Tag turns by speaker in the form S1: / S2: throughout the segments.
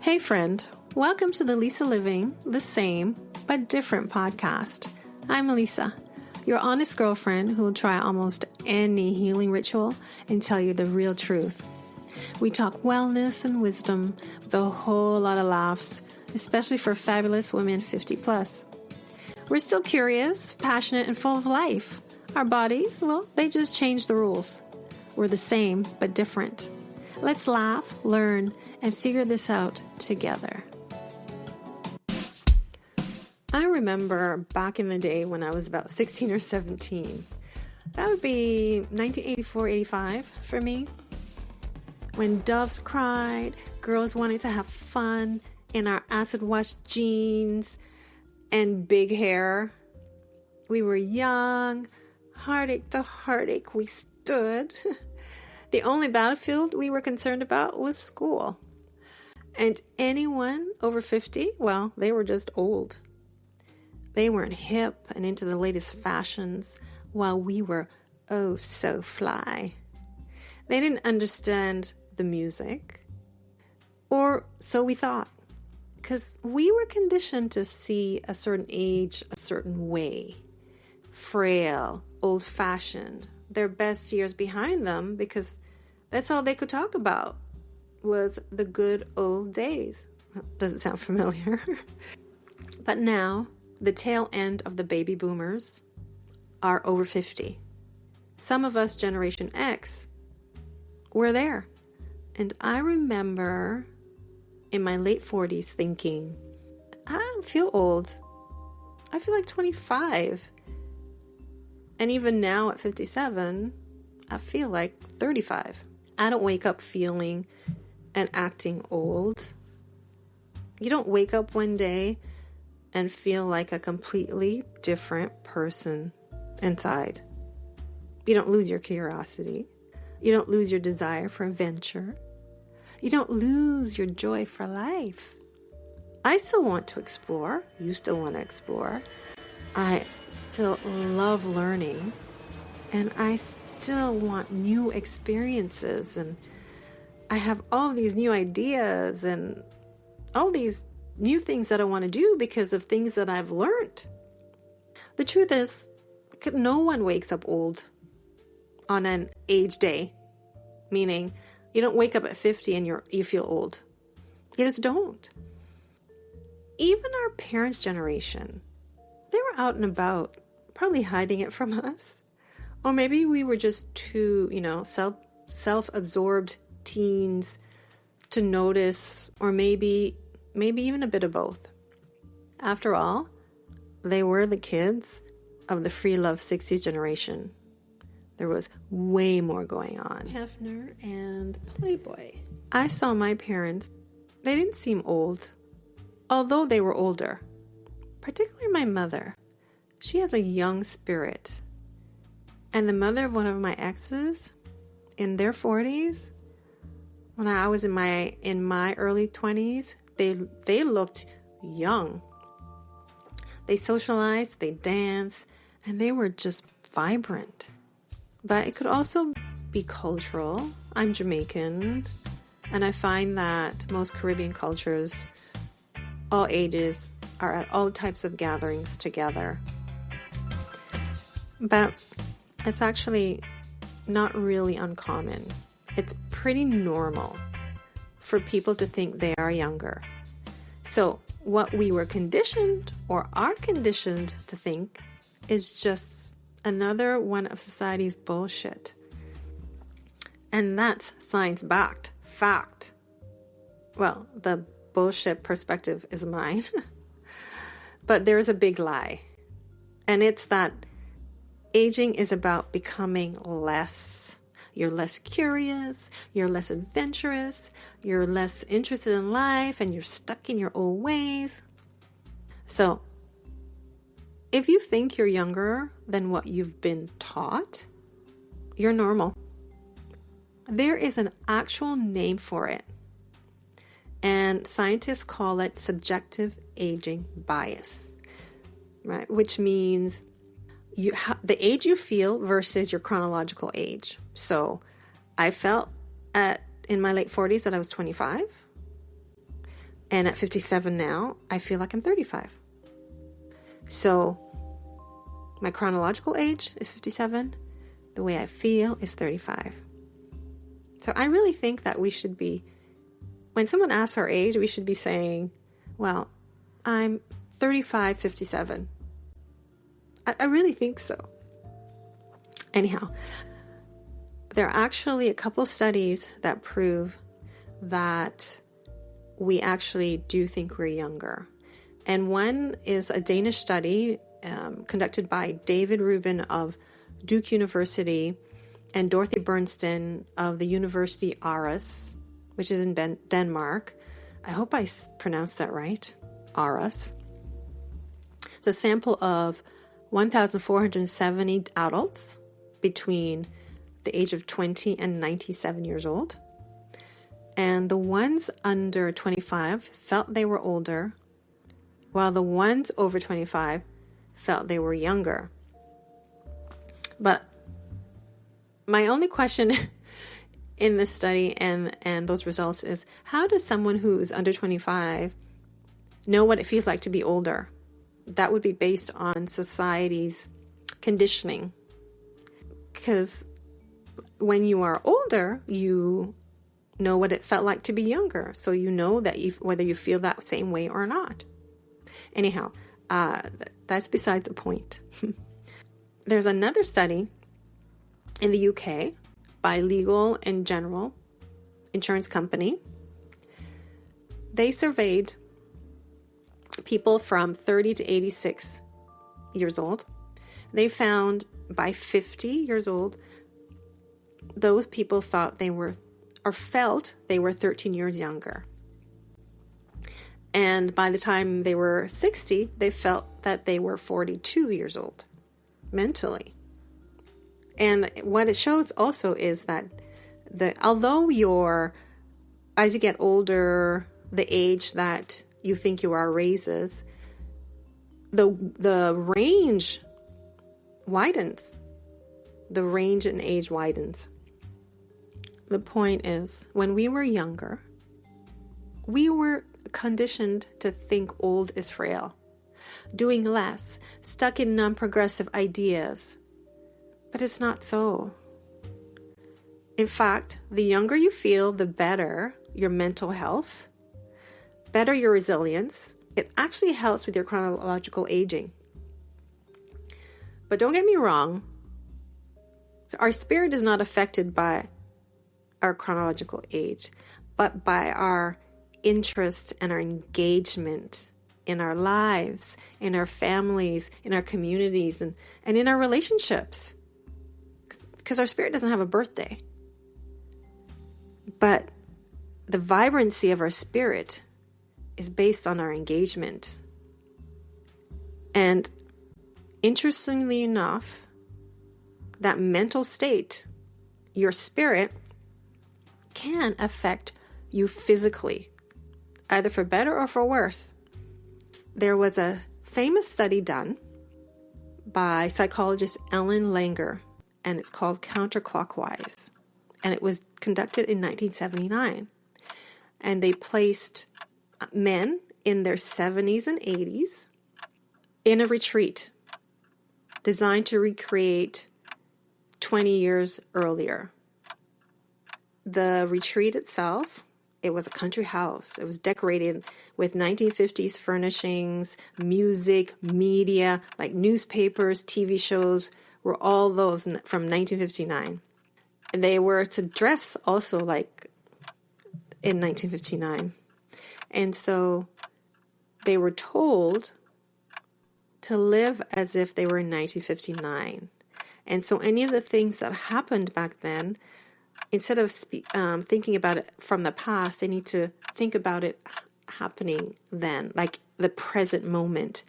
S1: Hey friend, welcome to the Lisa Living, the same but different podcast. I'm Lisa, your honest girlfriend who will try almost any healing ritual and tell you the real truth. We talk wellness and wisdom with a whole lot of laughs, especially for fabulous women 50 plus. We're still curious, passionate, and full of life. Our bodies, well, they just change the rules. We're the same but different. Let's laugh, learn, and figure this out together. I remember back in the day when I was about 16 or 17. That would be 1984, 85 for me. When doves cried, girls wanted to have fun in our acid wash jeans and big hair. We were young, heartache to heartache we stood. The only battlefield we were concerned about was school. And anyone over 50, well, they were just old. They weren't hip and into the latest fashions, while we were oh so fly. They didn't understand the music, or so we thought, because we were conditioned to see a certain age a certain way. Frail, old-fashioned, their best years behind them, because that's all they could talk about was the good old days. Does it sound familiar? But now, the tail end of the baby boomers are over 50. Some of us, Generation X, were there. And I remember in my late 40s thinking, I don't feel old. I feel like 25. And even now at 57, I feel like 35. I don't wake up feeling and acting old. You don't wake up one day and feel like a completely different person inside. You don't lose your curiosity. You don't lose your desire for adventure. You don't lose your joy for life. I still want to explore. You still want to explore. I still love learning. And I still want new experiences. And I have all these new ideas and all these new things that I want to do because of things that I've learned. The truth is, no one wakes up old on an age day. Meaning, you don't wake up at 50 and you feel old. You just don't. Even our parents' generation, they were out and about, probably hiding it from us. Or maybe we were just too, self-absorbed teens to notice, or maybe even a bit of both. After all, they were the kids of the free love 60s generation. There was way more going on. Hefner and Playboy. I saw my parents. They didn't seem old, although they were older. Particularly my mother. She has a young spirit. And the mother of one of my exes, in their 40s, when I was in my early 20s, they looked young. They socialized, they danced, and they were just vibrant. But it could also be cultural. I'm Jamaican, and I find that most Caribbean cultures, all ages, are at all types of gatherings together. But it's actually not really uncommon. It's pretty normal for people to think they are younger. So what we were conditioned or are conditioned to think is just another one of society's bullshit. And that's science-backed fact. Well, the bullshit perspective is mine. But there's a big lie. And it's that aging is about becoming less. You're less curious, you're less adventurous, you're less interested in life, and you're stuck in your old ways. So, if you think you're younger than what you've been taught, you're normal. There is an actual name for it. And scientists call it subjective aging bias, right? Which means the age you feel versus your chronological age. So I felt in my late 40s that I was 25. And at 57 now, I feel like I'm 35. So my chronological age is 57. The way I feel is 35. So I really think that we should be, when someone asks our age, we should be saying, well, I'm 35, 57. I really think so. Anyhow, there are actually a couple studies that prove that we actually do think we're younger. And one is a Danish study conducted by David Rubin of Duke University and Dorothy Bernstein of the University Aarhus, which is in Denmark. I hope I pronounced that right. Aarhus. It's a sample of 1,470 adults between the age of 20 and 97 years old. And the ones under 25 felt they were older, while the ones over 25 felt they were younger. But my only question in this study and those results is, how does someone who is under 25 know what it feels like to be older? That would be based on society's conditioning. Because when you are older, you know what it felt like to be younger. So you know that whether you feel that same way or not. Anyhow, that's beside the point. There's another study in the UK by Legal and General Insurance Company. They surveyed people from 30 to 86 years old. They found by 50 years old, those people thought they were, or felt they were 13 years younger. And by the time they were 60, they felt that they were 42 years old mentally. And what it shows also is that although as you get older, the age that you think you are raises, the range widens. The range in age widens. The point is, when we were younger, we were conditioned to think old is frail, doing less, stuck in non-progressive ideas. But it's not so. In fact, the younger you feel, the better your mental health, better your resilience. It actually helps with your chronological aging. But don't get me wrong, so our spirit is not affected by our chronological age, but by our interest and our engagement in our lives, in our families, in our communities, and in our relationships. Because our spirit doesn't have a birthday. But the vibrancy of our spirit is based on our engagement. And interestingly enough, that mental state, your spirit, can affect you physically, either for better or for worse. There was a famous study done by psychologist Ellen Langer, and it's called Counterclockwise. And it was conducted in 1979. And they placed men in their 70s and 80s in a retreat designed to recreate 20 years earlier. The retreat itself, it was a country house. It was decorated with 1950s furnishings, music, media, like newspapers, TV shows, were all those from 1959. And they were to dress also like in 1959. And so they were told to live as if they were in 1959. And so any of the things that happened back then, instead of thinking about it from the past, they need to think about it happening then, like the present moment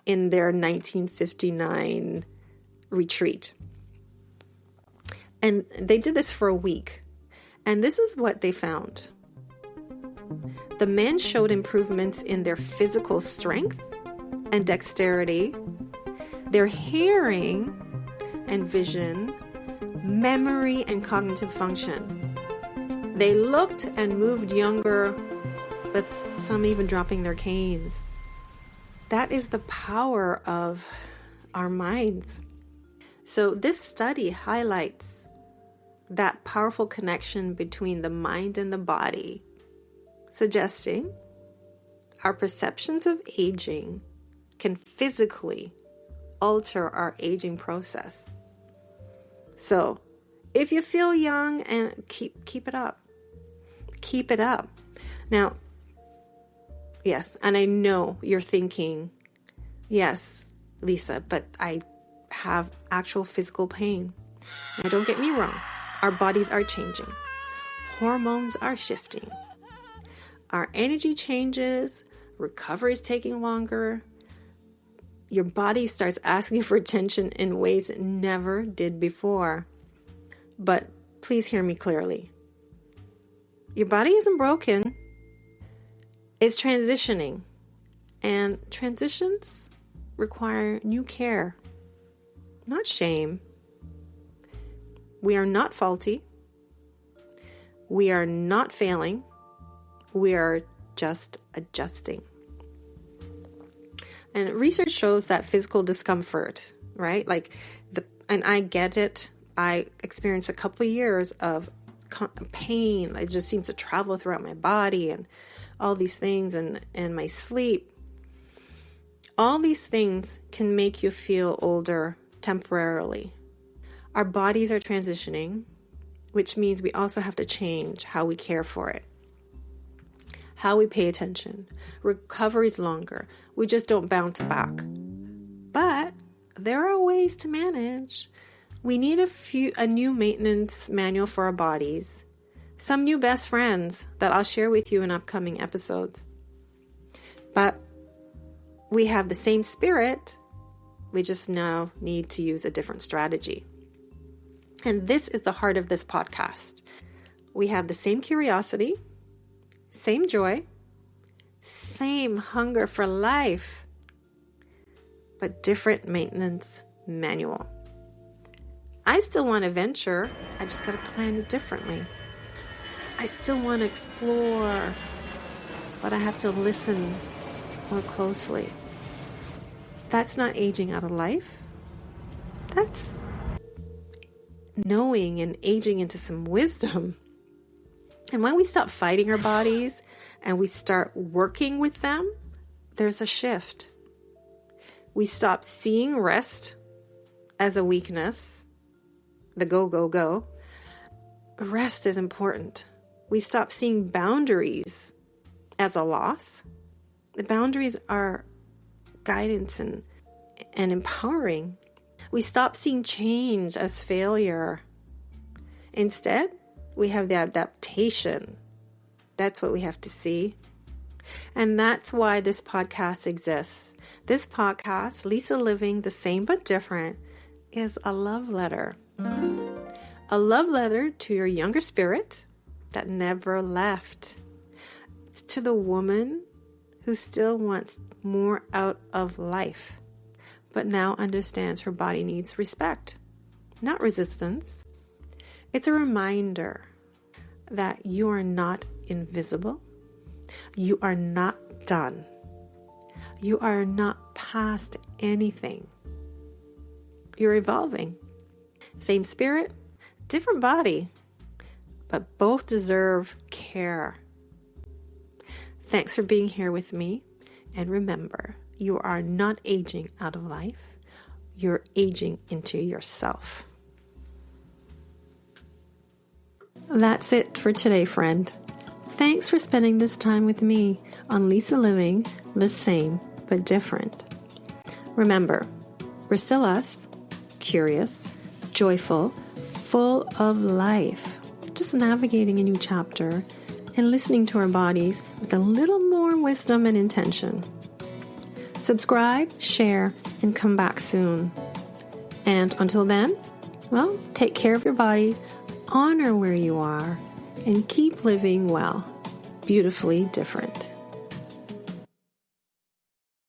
S1: in their 1959 retreat. And they did this for a week. And this is what they found. The men showed improvements in their physical strength and dexterity, their hearing and vision, memory and cognitive function. They looked and moved younger, with some even dropping their canes. That is the power of our minds. So this study highlights that powerful connection between the mind and the body, suggesting our perceptions of aging can physically alter our aging process. So if you feel young, and keep it up. Keep it up. Now, yes, and I know you're thinking, yes, Lisa, but I have actual physical pain. Now, don't get me wrong. Our bodies are changing. Hormones are shifting. Our energy changes. Recovery is taking longer. Your body starts asking for attention in ways it never did before. But please hear me clearly. Your body isn't broken. It's transitioning. And transitions require new care, not shame. We are not faulty. We are not failing. We are just adjusting. And research shows that physical discomfort, right? And I get it. I experienced a couple of years of pain. It just seems to travel throughout my body and all these things, and my sleep. All these things can make you feel older temporarily. Our bodies are transitioning, which means we also have to change how we care for it, how we pay attention. Recovery's longer. We just don't bounce back. But there are ways to manage. We need a new maintenance manual for our bodies, some new best friends that I'll share with you in upcoming episodes. But we have the same spirit. We just now need to use a different strategy. And this is the heart of this podcast. We have the same curiosity, same joy, same hunger for life, but different maintenance manual. I still want to venture. I just got to plan it differently. I still want to explore, but I have to listen more closely. That's not aging out of life. That's knowing and aging into some wisdom. And when we stop fighting our bodies and we start working with them, there's a shift. We stop seeing rest as a weakness, the go, go, go. Rest is important. We stop seeing boundaries as a loss. The boundaries are guidance and empowering. We stop seeing change as failure. Instead, we have the adaptation. That's what we have to see. And that's why this podcast exists. This podcast, Lisa Living the Same But Different, is a love letter. A love letter to your younger spirit that never left. It's to the woman who still wants more out of life, but now understands her body needs respect, not resistance. It's a reminder that you are not invisible. You are not done. You are not past anything. You're evolving. Same spirit, different body, but both deserve care. Thanks for being here with me. And remember, you are not aging out of life. You're aging into yourself. That's it for today, friend. Thanks for spending this time with me on Lisa Living the Same But Different. Remember, we're still us, curious, joyful, full of life, just navigating a new chapter and listening to our bodies with a little more wisdom and intention. Subscribe, share, and come back soon. And until then, well, take care of your body, honor where you are, and keep living well, beautifully different.